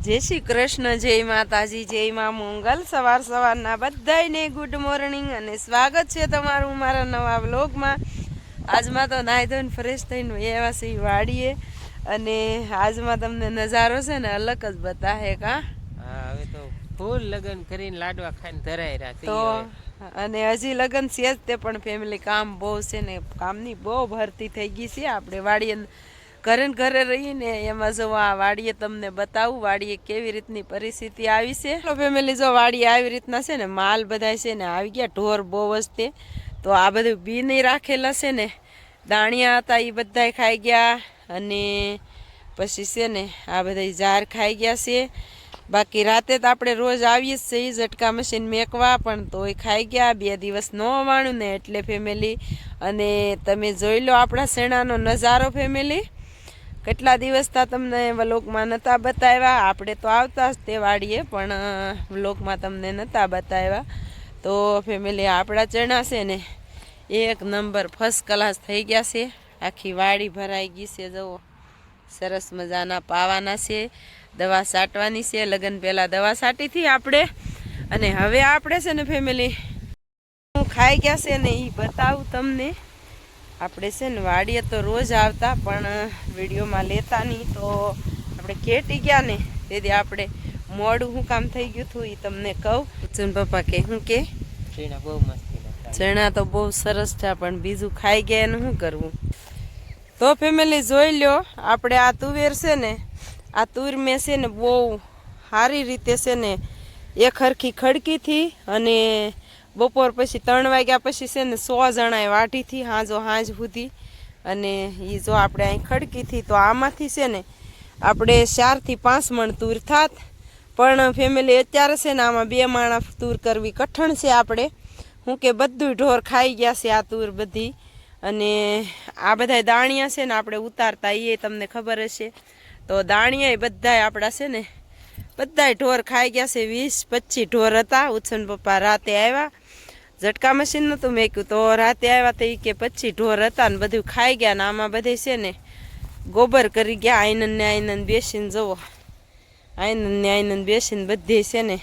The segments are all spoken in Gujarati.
જય શ્રી કૃષ્ણ, જય માતાજી, જય મા મંગલ। સવારના બધાને ગુડ મોર્નિંગ અને સ્વાગત છે તમારું મારા નવા વ્લોગમાં। આજમાં તો નાહી ધોઈને ફ્રેશ થઈને એવા છે વાડીએ અને આજમાં તમને નજારો છે ને અલગ જ બતાહે કા। હા, હવે તો ફૂલ લગન કરીને લાડવા ખાઈને ધરાઈ રહ્યા તો અને હજી લગન છે જ તે પણ ફેમિલી કામ બહુ છે ને, કામની બહુ ભરતી થઈ ગઈ છે। આપણે વાડીએ ઘરે રહીને એમાં જો આ વાડીએ તમને બતાવું વાડીએ કેવી રીતની પરિસ્થિતિ આવી છે। ફેમિલી જો વાડીએ આવી રીતના છે ને માલ બધા છે ને આવી ગયા, ઢોર બહુ જ તે તો આ બધું બી નહીં રાખેલા છે ને દાણિયા હતા એ બધા ખાઈ ગયા અને પછી છે ને આ બધા ઝાર ખાઈ ગયા છે। બાકી રાતે તો આપણે રોજ આવીએ જ છીએ ઝટકા મશીન મેકવા, પણ તોય ખાઈ ગયા। 2 દિવસ ન વાણું ને એટલે ફેમિલી। અને તમે જોઈ લો આપણા શેણાનો નજારો ફેમિલી, કેટલા દિવસથી તમને વ્લોગમાં નહોતા બતાવ્યા। આપણે તો આવતા જ તે વાડીએ પણ વ્લોગમાં તમને નહોતા બતાવ્યા। તો ફેમિલી આપણા ચણા છે ને એક નંબર ફર્સ્ટ ક્લાસ થઈ ગયા છે। આખી વાડી ભરાઈ ગઈ છે, જુઓ સરસ મજાના પાવાના છે, દવા છાંટવાની છે। લગ્ન પહેલાં દવા છાંટી હતી આપણે અને હવે આપણે છે ને ફેમિલી ખાઈ ગયા છે ને એ બતાવું તમને। આપણે છે ને વાડીએ તો રોજ આવતા પણ વિડીયોમાં લેતા નહીં, તો આપણે કેટી ગયા ને તેથી આપણે મોડું શું કામ થઈ ગયું હતું એ તમને કહું। ચુન પપ્પા કે શું કે ચણા બહુ મસ્તી ચણા તો બહુ સરસ છે પણ બીજું ખાઈ ગયા એનું શું કરવું। તો ફેમિલી જોઈ લો આપણે આ તુવેર છે ને, આ તુર મેં છે ને બહુ સારી રીતે છે ને એક હરખી ખડકીથી અને બપોર પછી 3 વાગ્યા પછી છે ને 100 જણાએ વાઢીથી સાંજ સુધી અને એ જો આપણે અહીં ખડકીથી તો આમાંથી છે ને આપણે 4 થી 5 મણ તુર થાત। પણ ફેમિલી અત્યારે છે ને આમાં 2 માણા તુર કરવી કઠણ છે। આપણે હું કે બધું ઢોર ખાઈ ગયા છે આ તુર બધી, અને આ બધા દાણિયા છે ને આપણે ઉતારતા એ તમને ખબર હશે। તો દાણિયા બધાય આપણા છે ને બધાય ઢોર ખાઈ ગયા છે। 20-25 ઢોર હતા। ઉછન પપ્પા રાતે આવ્યા, ઝટકા મશીન નહોતું મેક્યું તો રાતે આવ્યા તો એ કે 25 ઢોર હતા ને બધું ખાઈ ગયા ને આમાં બધે છે ને ગોબર કરી ગયા। આઈનન બેસીને જુઓ, આઈનન બેસીને બધે છે ને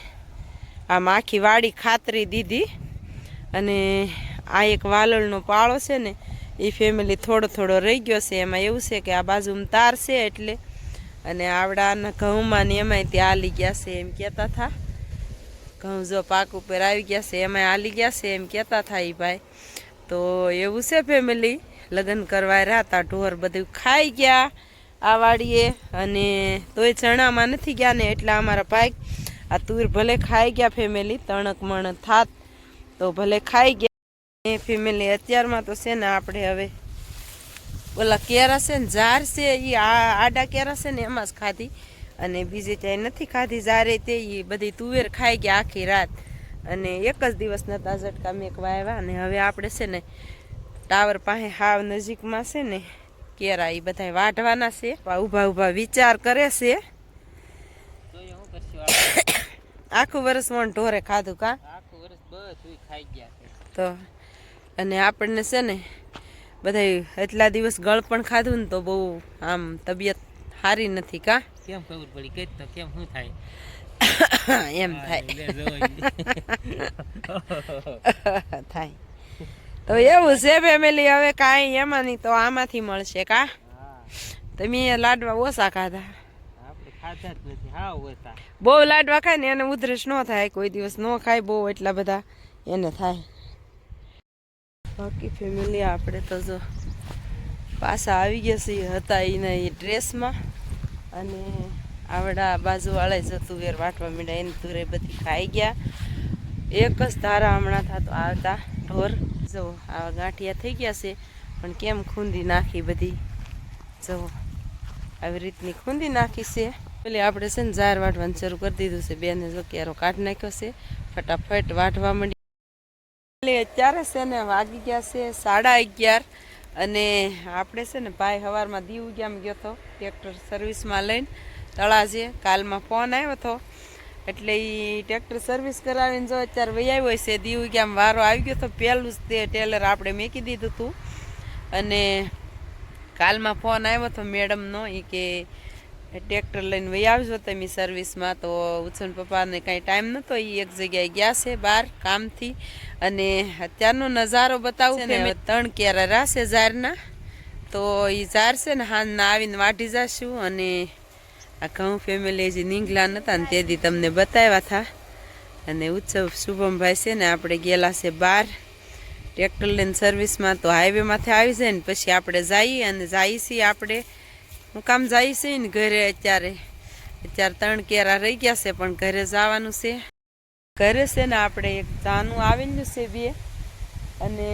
આમ આખી વાડી ખાતરી દીધી। અને આ એક વાલળનો પાળો છે ને એ ફેમિલી થોડો રહી ગયો છે। એમાં એવું છે કે આ બાજુમાં તાર છે એટલે, અને આવડાના ઘઉંમાં ને એમાંય ત્યાં હાલી ગયા છે એમ કહેતા હતા। ઘઉં જો પાક ઉપર આવી ગયા છે એમાંય હાલી ગયા છે એમ કહેતા હતા એ ભાઈ। તો એવું છે ફેમિલી, લગ્ન કરવા રહ્યા હતા ઢોર બધું ખાઈ ગયા આ વાડીએ, અને તોય ચણામાં નથી ગયા ને એટલા અમારા ભાઈ આ તુર ભલે ખાઈ ગયા ફેમિલી, 3 મણ થાત તો ભલે ખાઈ ગયા ફેમિલી। અત્યારમાં તો છે ને આપણે હવે ઓલા કેરા છે ને ઝાર છે એ આડા કેરા છે ને એમાં જ ખાધી, અને બીજે ક્યાંય નથી ખાધી ઝારે તે એ બધી તુવેર ખાઈ ગયા આખી રાત, અને એક જ દિવસ નહોતા ઝટકા મેકવા આવ્યા। અને હવે આપણે છે ને ટાવર પાસે હાવ નજીકમાં છે ને કેરા એ બધા વાઢવાના છે। ઊભા વિચાર કરે છે। આખું વર્ષ વણ ઢોરે ખાધું કા, આખું વર્ષ બધું ખાઈ ગયા છે તો, અને આપણને છે ને બધા એટલા દિવસ ગળ પણ ખાધું ને તો બહુ આમ તબિયત સારી નથી કા। કેમ ખબર પડી કે તો કેમ શું થાય એમ થાય થાય તો એવું છે ફેમિલી। હવે કાંઈ એમાં નહીં તો આમાંથી મળશે કા। તમે લાડવા ઓછા ખાધા, ખાધા જ નથી હા ઓછા। બહુ લાડવા ખાય ને એને ઉધરસ ન થાય, કોઈ દિવસ ન ખાય બહુ એટલા બધા એને થાય। બાકી ફેમિલી આપણે તો જો પાછા આવી ગયા છીએ હતા એના એ ડ્રેસમાં, અને આવડા બાજુવાળા જો તુવેર વાટવા માંડ્યા એની તુરે બધી ખાઈ ગયા। એક જ ધારા હમણાં થતો આવતા ઢોર જો આવા ગાંઠિયા થઈ ગયા છે, પણ કેમ ખૂંદી નાખી બધી જો આવી રીતની ખૂંદી નાખી છે। પેલી આપણે છે ને ઝાર વાટવાનું શરૂ કરી દીધું છે, બેને જો ક્યારો કાઢી નાખ્યો છે, ફટાફટ વાટવા માંડી। અત્યારે છે ને વાગી ગયા છે 11:30, અને આપણે છે ને ભાઈ સવારમાં દીવ ગામ ગયો હતો ટ્રેક્ટર સર્વિસમાં લઈને તળાજે। કાલમાં ફોન આવ્યો હતો એટલે એ ટ્રેક્ટર સર્વિસ કરાવીને જો અત્યારે વહી આવ્યો છે દીવ ગામ, વારો આવી ગયો હતો। પહેલું જ તે ટેલર આપણે મેકી દીધું હતું, અને કાલમાં ફોન આવ્યો હતો મેડમનો એ કે ટ્રેક્ટર લઈને વહી આવજો તમે સર્વિસમાં. તો ઉછન પપ્પાને કાંઈ ટાઈમ નહોતો, એ એક જગ્યાએ ગયા છે બહાર કામથી. અને અત્યારનો નજારો બતાવું ને, 3 કેરા રાશે ઝારના. તો એ ઝાર છે ને હાંજના આવીને વાઢી જશું. અને આ ઘઉં ફેમિલી જે નીંગલા નહોતા ને તેથી તમને બતાવ્યા હતા. અને ઉત્સવ શુભમભાઈ છે ને આપણે ગયેલા છે બહાર ટ્રેક્ટર લઈને સર્વિસમાં. તો હાઈવેમાંથી આવી જાય ને પછી આપણે જઈએ અને જઈએ છીએ આપણે હું કામ જઈએ છીએ ને ઘરે. અત્યારે 3 કેરા રહી ગયા છે પણ ઘરે જવાનું છે. ઘરે છે ને આપણે એક જાનું આવેલું છે 2. અને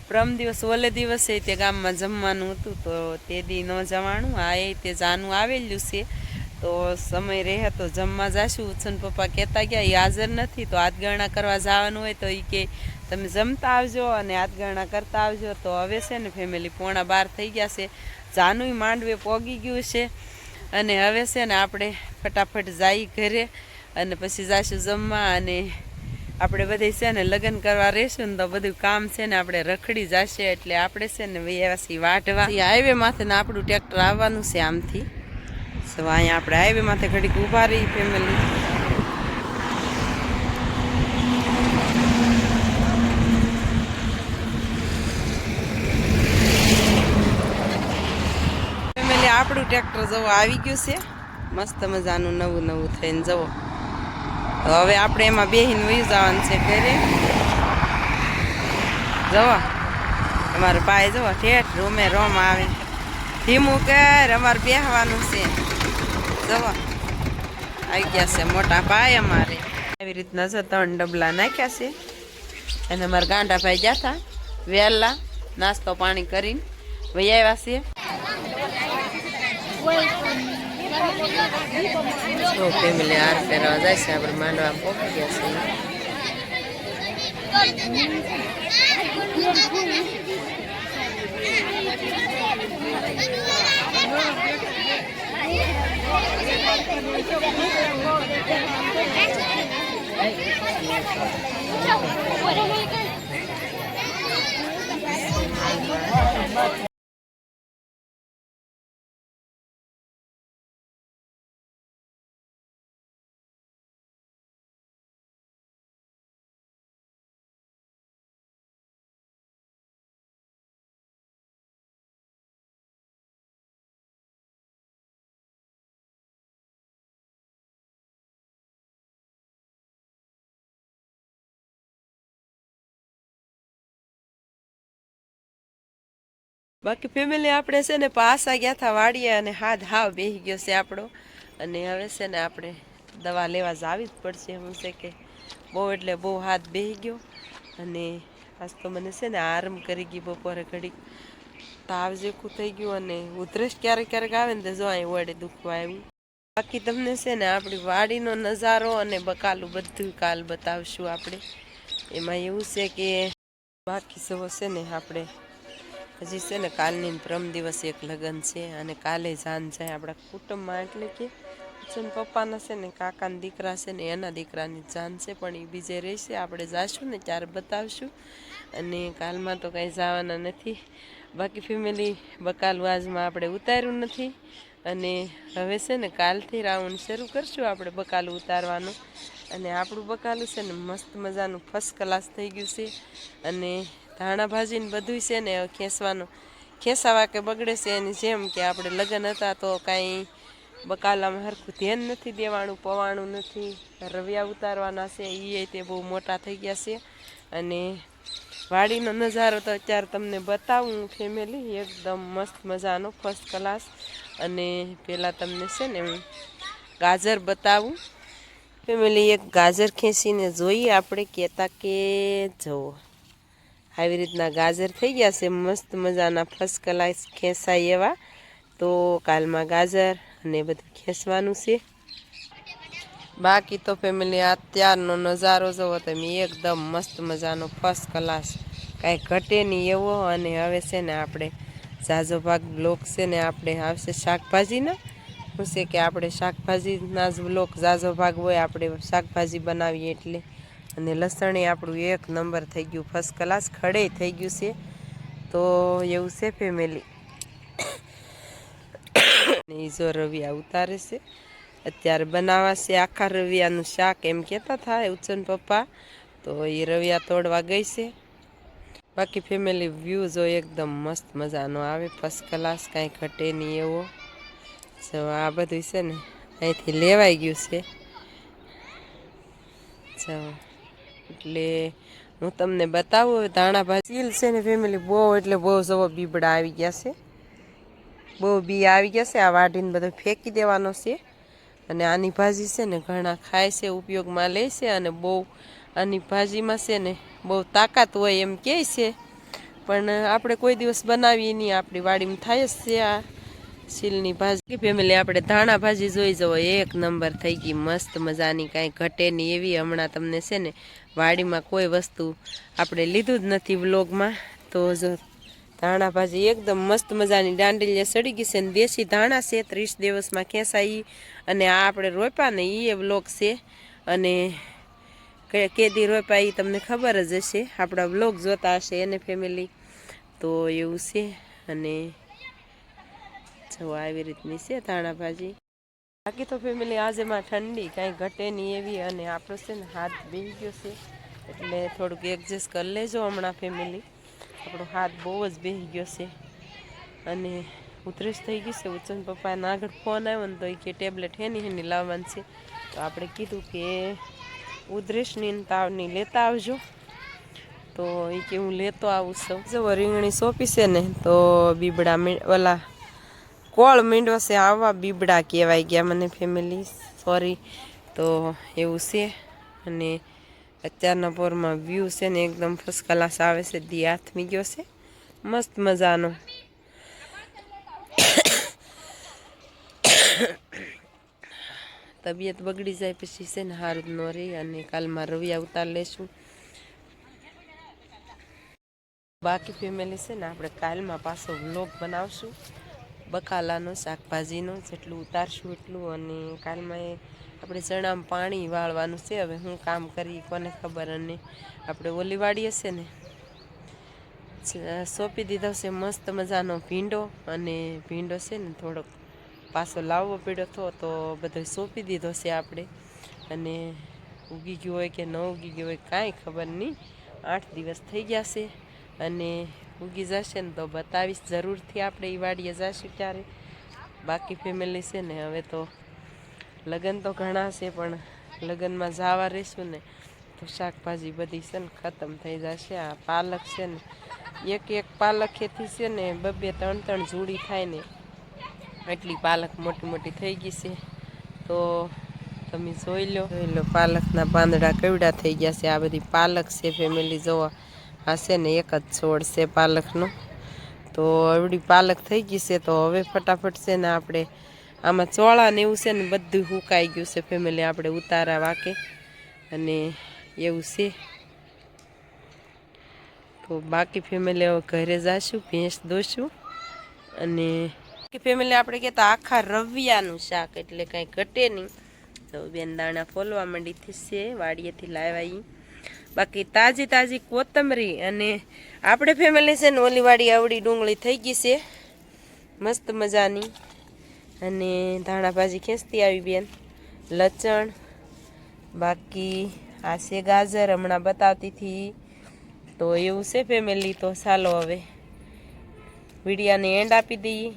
પ્રમ દિવસ ઓલે દિવસે તે ગામમાં જમવાનું હતું તો તે દી ન જવાનું. આ એ તે જાનું આવેલું છે. તો સમય રહે તો જમવા જઈશું. ઉછન પપ્પા કહેતા ગયા એ હાજર નથી તો હાથગરણા કરવા જવાનું હોય તો એ કે તમે જમતા આવજો અને હાથગરણા કરતા આવજો. તો હવે છે ને ફેમિલી 11:15 થઈ ગયા છે. જાનુંય માંડવે પોગી ગયું છે. અને હવે છે ને આપણે ફટાફટ જઈ ઘરે અને પછી જઈશું જમવા. અને આપણે બધે છે ને લગ્ન કરવા રહેશું ને તો બધું કામ છે ને આપણે રખડી જશે. એટલે આપણે છે ને વૈયાસી વાઢવા હાઈવે માથે ને આપણું ટ્રેક્ટર આવવાનું છે આમથી. તો અહીંયા આપણે હાઈવે માથે ઘડીક ઊભા રહી ફેમિલી. ફેમિલી આપણું ટ્રેક્ટર જવો આવી ગયું છે મસ્ત મજાનું નવું થઈને જવો. તો હવે આપણે એમાં બેહીને વયું જવાનું છે ઘરે. જવો અમારો ભાઈ જવો ઠેઠ રોમે રોમ આવે. ધીમું કર અમારે બેહવાનું છે. જવો આવી ગયા છે મોટા ભાઈ અમારે. એવી રીતના જો 3 ડબલા નાખ્યા છે. અને અમારા ગાંડા ભાઈ ગયા હતા વહેલા નાસ્તો પાણી કરીને વહી આવ્યા છે. તો ફેમિલી હાર પહેરવા જાય છે. આપણે માંડવા પોકી ગયા છે. બાકી ફેમિલી આપણે છે ને પાસા ગયા હતા વાડીએ અને હાથ હાવ બેસી ગયો છે આપણો. અને હવે છે ને આપણે દવા લેવા જાવી જ પડશે. હું છે કે બહુ એટલે બહુ હાથ બેસી ગયો. અને આજ તો મને છે ને આરામ કરી ગઈ બપોરે ઘડીક તાવ જેવું થઈ ગયું. અને ઉધરસ ક્યારેક આવે ને તો જો અહીં વડે દુખવા આવ્યું. બાકી તમને છે ને આપણી વાડીનો નજારો અને બકાલું બધું કાલ બતાવશું આપણે. એમાં એવું છે કે બાકી સૌ છે ને આપણે હજી છે ને કાલની પ્રમ દિવસ એક લગ્ન છે. અને કાલે જાન જાય આપણા કુટુંબમાં. એટલે કે ઉછન પપ્પાના છે ને કાકાના દીકરા છે ને એના દીકરાની જાન છે પણ એ બીજે રહેશે. આપણે જાશું ને ત્યારે બતાવશું. અને કાલમાં તો કાંઈ જવાના નથી. બાકી ફેમિલી બકાલું આજમાં આપણે ઉતાર્યું નથી. અને હવે છે ને કાલથી રાઉન્ડ શરૂ કરશું આપણે બકાલું ઉતારવાનું. અને આપણું બકાલું છે ને મસ્ત મજાનું ફર્સ્ટ ક્લાસ થઈ ગયું છે. અને ધાણા ભાજીને બધું છે ને ખેંચવાનું ખેંચાવા કે બગડે છે એની જેમ કે આપણે લગ્ન હતા તો કાંઈ બકાલામાં સરખું ધ્યાન નથી દેવાનું, પવાણું નથી. રવિયા ઉતારવાના છે એ તે બહુ મોટા થઈ ગયા છે. અને વાડીનો નજારો તો અત્યારે તમને બતાવું ફેમિલી એકદમ મસ્ત મજાનો ફર્સ્ટ ક્લાસ. અને પહેલાં તમને છે ને હું ગાજર બતાવું ફેમિલી. એક ગાજર ખેંચીને જોઈએ આપણે કહેતા કે જુઓ આવી રીતના ગાજર થઈ ગયા છે મસ્ત મજાના ફર્સ્ટ ક્લાસ ખેંચાય એવા. તો કાલમાં ગાજર અને બધું ખેંચવાનું છે. બાકી તો ફેમિલી અત્યારનો નજારો જોવો તમે એકદમ મસ્ત મજાનો ફર્સ્ટ ક્લાસ કાંઈ ઘટે નહીં એવો. અને હવે છે ને આપણે ઝાઝો ભાગ બ્લોક છે ને આપણે આવશે શાકભાજીના. શું છે કે આપણે શાકભાજીના જ બ્લોક ઝાઝો ભાગ હોય આપણે શાકભાજી બનાવીએ એટલે. અને લસણ એ આપણું 1 નંબર થઈ ગયું ફર્સ્ટ ક્લાસ ખડે થઈ ગયું છે. તો એવું છે ફેમિલી. એ જો રવિયા ઉતારે છે અત્યારે બનાવાશે આખા રવિયાનું શાક એમ કહેતા થાય ઉચ્ચન પપ્પા. તો એ રવિયા તોડવા ગઈ છે. બાકી ફેમિલી વ્યૂ જો એકદમ મસ્ત મજાનો આવે, ફર્સ્ટ ક્લાસ, કાંઈ ઘટે નહીં એવો. જો આ બધું છે ને અહીંથી લેવાઈ ગયું છે. જો એટલે હું તમને બતાવું ધાણા ભાજી ચીલ છે ને ફેમિલી બહુ એટલે બહુ જવો બીબડા આવી ગયા છે, બહુ બી આવી ગયા છે. આ વાઢીને બધો ફેંકી દેવાનો છે. અને આની ભાજી છે ને ઘણા ખાય છે, ઉપયોગમાં લે છે. અને બહુ આની ભાજીમાં છે ને બહુ તાકાત હોય એમ કહે છે, પણ આપણે કોઈ દિવસ બનાવીએ નહીં. આપણી વાડીમાં થાય જ છે આ શીલની ભાજી. ફેમિલી આપણે ધાણા ભાજી જોઈ જવો એક નંબર થઈ ગઈ, મસ્ત મજાની, કાંઈ ઘટે નહીં એવી. હમણાં તમને છે ને વાડીમાં કોઈ વસ્તુ આપણે લીધું જ નથી વ્લોગમાં. તો જો ધાણા ભાજી એકદમ મસ્ત મજાની દાંડલીએ સડી ગઈ છે ને દેશી ધાણા છે, 30 દિવસમાં ખેંચાઈ. અને આ આપણે રોપ્યા ને એ વ્લોગ છે. અને કેદી રોપ્યા એ તમને ખબર જ હશે, આપણા વ્લોગ જોતા હશે એને ફેમિલી. તો એવું છે. અને જો આવી રીતની છે ધાણા ભાજી. બાકી તો ફેમિલી આજેમાં ઠંડી કાંઈ ઘટે નહીં એવી. અને આપણો છે ને હાથ બેસી ગયો છે એટલે થોડુંક એડજસ્ટ કરી લેજો હમણાં ફેમિલી. આપણો હાથ બહુ જ બેસી ગયો છે અને ઉધરસ થઈ ગઈ છે. ઉચ્ચન પપ્પાને આગળ ફોન આવ્યો ને તો એ કે ટેબ્લેટ હેની લાવવાની છે. તો આપણે કીધું કે ઉધરસની તાવની લેતા આવજો. તો એ કે હું લેતો આવું છું. જો રીંગણી સોંપી છે ને તો બીબડા ઓલા કોળ મીંડો છે આવવા, બીબડા કહેવાય ગયા મને ફેમિલી, સોરી. તો એવું છે. અને અત્યારના પોરમાં વ્યૂ છે ને એકદમ ફર્સ્ટ ક્લાસ આવે છે. દી હાથમી ગયો છે મસ્ત મજાનો. તબિયત બગડી જાય પછી છે ને સારું જ ન રહે. અને કાલમાં રવિયા ઉતાર લેશું. બાકી ફેમિલી છે ને આપણે કાલમાં પાછો વ્લોગ બનાવશું બકાલાનો, શાકભાજીનો, જેટલું ઉતારશું એટલું. અને કાલમાં આપણે ચણામાં પાણી વાળવાનું છે. હવે હું કામ કરી કોને ખબર. અને આપણે ઓલી વાડી હશે ને સોંપી દીધો છે મસ્ત મજાનો ભીંડો. અને ભીંડો છે ને થોડોક પાછો લાવવો પડ્યો હતો તો બધો સોંપી દીધો છે આપણે. અને ઉગી ગયું હોય કે ન ઉગી ગયું હોય કાંઈ ખબર નહીં. 8 દિવસ થઈ ગયા છે. અને ઉગી જશે ને તો બતાવીશ જરૂરથી. આપણે એ વાડીએ જઈશું ત્યારે. બાકી ફેમિલી છે ને હવે તો લગ્ન તો ઘણા છે, પણ લગ્નમાં જવા રહીશું ને તો શાકભાજી બધી છે ને ખતમ થઈ જશે. આ પાલક છે ને એક પાલકેથી છે ને 2-3 જોડી થાય ને એટલી પાલક મોટી મોટી થઈ ગઈ છે. તો તમે જોઈ લો પાલકના પાંદડા કેવડા થઈ ગયા છે. આ બધી પાલક છે ફેમિલી. જોવા આ છે ને એક જ છોડ છે પાલકનો. તો એવડી પાલક થઈ ગઈ છે. તો હવે ફટાફટ છે ને આપણે આમાં ચોળા ને એવું છે ને બધું સુકાઈ ગયું છે ફેમિલી, આપણે ઉતારા વાકે. અને એવું છે. તો બાકી ફેમિલી હવે ઘરે જઈશું, ભેંસ દોશું. અને ફેમિલી આપણે કહેતા આખા રવિયાનું શાક એટલે કાંઈ ઘટે નહીં. તો બેન દાણા ફોલવા માંડી છે, વાડીએથી લાવ્યા. બાકી તાજી તાજી કોથમરી. અને આપણે ફેમિલી છે ને ઓલી વાડી આવડી ડુંગળી થઈ ગઈ છે મસ્ત મજાની. અને ધાણા ભાજી ખેંચતી આવી બેન, લસણ. બાકી આ છે ગાજર, હમણાં બતાવતી હતી. તો એવું છે ફેમિલી. તો ચાલો હવે વિડીયાને એન્ડ આપી દઈએ.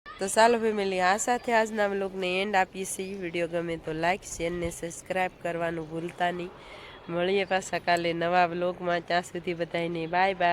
તો ચાલો ફેમિલી આ સાથે આજના વ્લોગને એન્ડ આપીએ છીએ. વિડીયો ગમે તો લાઈક, શેર ને સબસ્ક્રાઈબ કરવાનું ભૂલતા નહીં. મળીએ પાછા કાલે નવા વ્લોગમાં. ત્યાં સુધી બધાને બાય બાય.